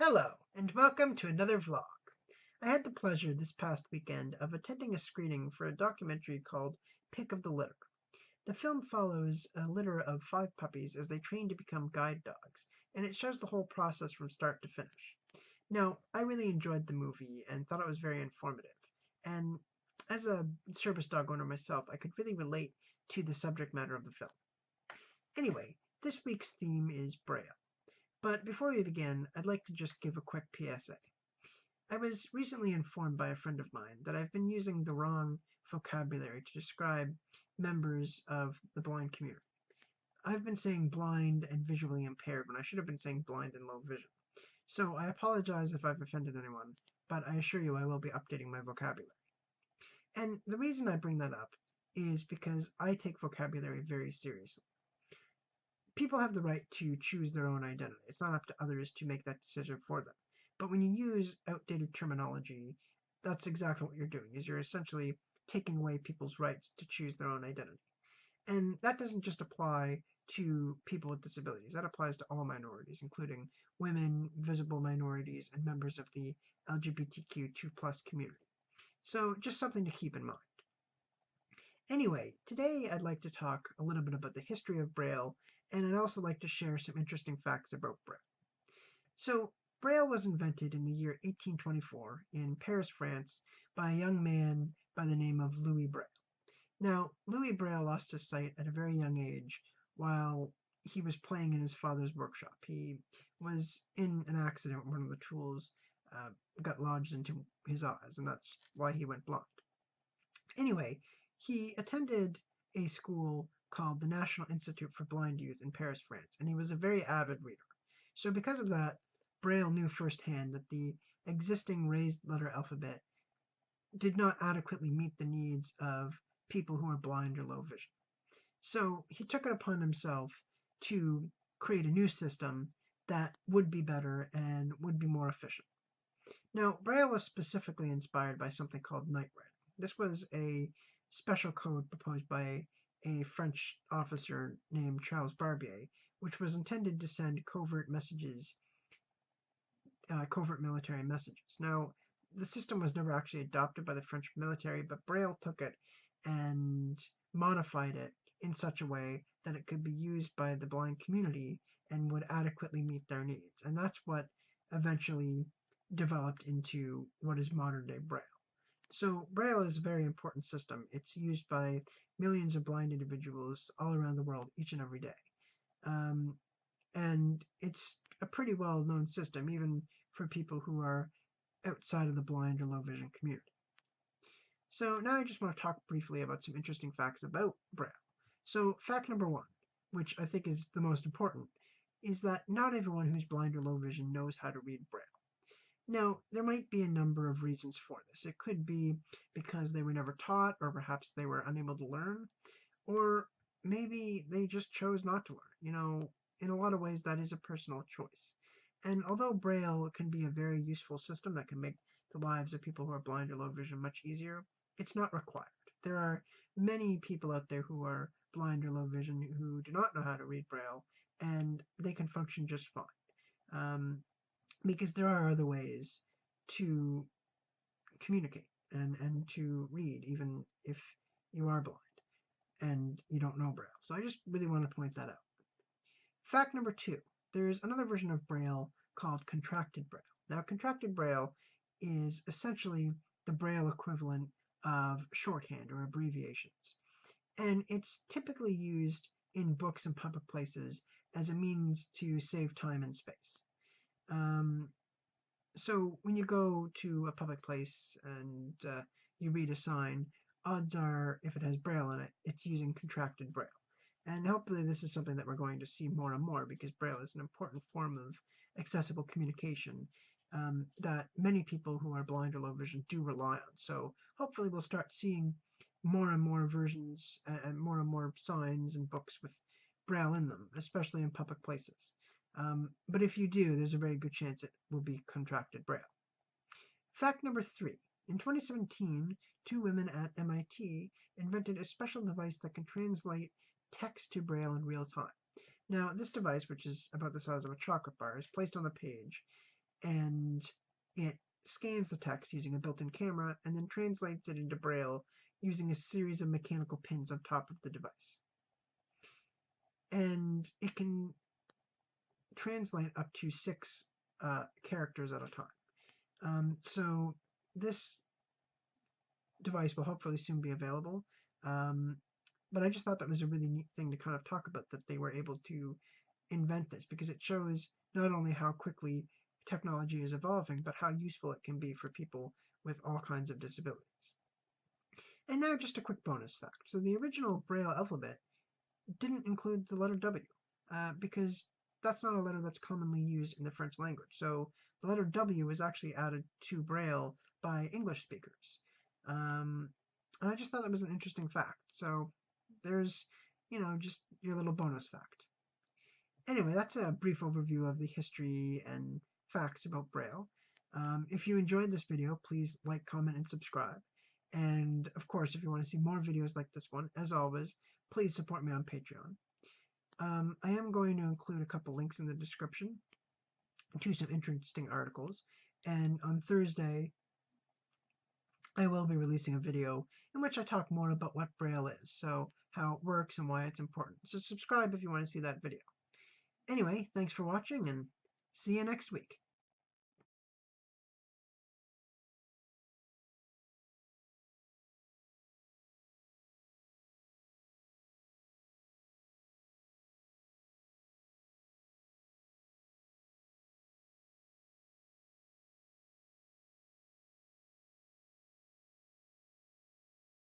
Hello, and welcome to another vlog. I had the pleasure this past weekend of attending a screening for a documentary called Pick of the Litter. The film follows a litter of 5 puppies as they train to become guide dogs, and it shows the whole process from start to finish. Now, I really enjoyed the movie and thought it was very informative, and as a service dog owner myself, I could really relate to the subject matter of the film. Anyway, this week's theme is Braille. But before we begin, I'd like to just give a quick PSA. I was recently informed by a friend of mine that I've been using the wrong vocabulary to describe members of the blind community. I've been saying blind and visually impaired when I should have been saying blind and low vision. So I apologize if I've offended anyone, but I assure you I will be updating my vocabulary. And the reason I bring that up is because I take vocabulary very seriously. People have the right to choose their own identity. It's not up to others to make that decision for them. But when you use outdated terminology, that's exactly what you're doing, is you're essentially taking away people's rights to choose their own identity. And that doesn't just apply to people with disabilities. That applies to all minorities, including women, visible minorities, and members of the LGBTQ2 plus community. So just something to keep in mind. Anyway, today I'd like to talk a little bit about the history of Braille, and I'd also like to share some interesting facts about Braille. So, Braille was invented in the year 1824 in Paris, France, by a young man by the name of Louis Braille. Now, Louis Braille lost his sight at a very young age while he was playing in his father's workshop. He was in an accident when one of the tools got lodged into his eyes, and that's why he went blind. Anyway, he attended a school called the National Institute for Blind Youth in Paris, France, and he was a very avid reader. So because of that, Braille knew firsthand that the existing raised letter alphabet did not adequately meet the needs of people who are blind or low vision. So he took it upon himself to create a new system that would be better and would be more efficient. Now, Braille was specifically inspired by something called night writing. This was a special code proposed by a French officer named Charles Barbier, which was intended to send covert messages, covert military messages. Now, the system was never actually adopted by the French military, but Braille took it and modified it in such a way that it could be used by the blind community and would adequately meet their needs. And that's what eventually developed into what is modern day Braille. So Braille is a very important system. It's used by millions of blind individuals all around the world each and every day. And it's a pretty well known system, even for people who are outside of the blind or low vision community. So now I just want to talk briefly about some interesting facts about Braille. So fact number one, which I think is the most important, is that not everyone who's blind or low vision knows how to read Braille. Now, there might be a number of reasons for this. It could be because they were never taught, or perhaps they were unable to learn, or maybe they just chose not to learn. In a lot of ways, that is a personal choice. And although Braille can be a very useful system that can make the lives of people who are blind or low vision much easier, it's not required. There are many people out there who are blind or low vision who do not know how to read Braille, and they can function just fine. Because there are other ways to communicate and to read, even if you are blind and you don't know Braille. So I just really want to point that out. Fact number two, there's another version of Braille called contracted Braille. Now, contracted Braille is essentially the Braille equivalent of shorthand or abbreviations. And it's typically used in books and public places as a means to save time and space. So when you go to a public place and you read a sign, odds are, if it has Braille in it, it's using contracted Braille. And hopefully this is something that we're going to see more and more, because Braille is an important form of accessible communication that many people who are blind or low vision do rely on. So hopefully we'll start seeing more and more versions and more signs and books with Braille in them, especially in public places. But if you do, there's a very good chance it will be contracted Braille. Fact number three. In 2017, 2 women at MIT invented a special device that can translate text to Braille in real time. Now, this device, which is about the size of a chocolate bar, is placed on the page, and it scans the text using a built-in camera and then translates it into Braille using a series of mechanical pins on top of the device. And it can translate up to 6 characters at a time. So this device will hopefully soon be available. But I just thought that was a really neat thing to kind of talk about, that they were able to invent this, because it shows not only how quickly technology is evolving, but how useful it can be for people with all kinds of disabilities. And now just a quick bonus fact. So the original Braille alphabet didn't include the letter W, because that's not a letter that's commonly used in the French language. So the letter W was actually added to Braille by English speakers. And I just thought that was an interesting fact. So there's, just your little bonus fact. Anyway, that's a brief overview of the history and facts about Braille. If you enjoyed this video, please like, comment, and subscribe. And of course, if you want to see more videos like this one, as always, please support me on Patreon. I am going to include a couple links in the description to some interesting articles. And on Thursday, I will be releasing a video in which I talk more about what Braille is, so how it works and why it's important. So subscribe if you want to see that video. Anyway, thanks for watching, and see you next week.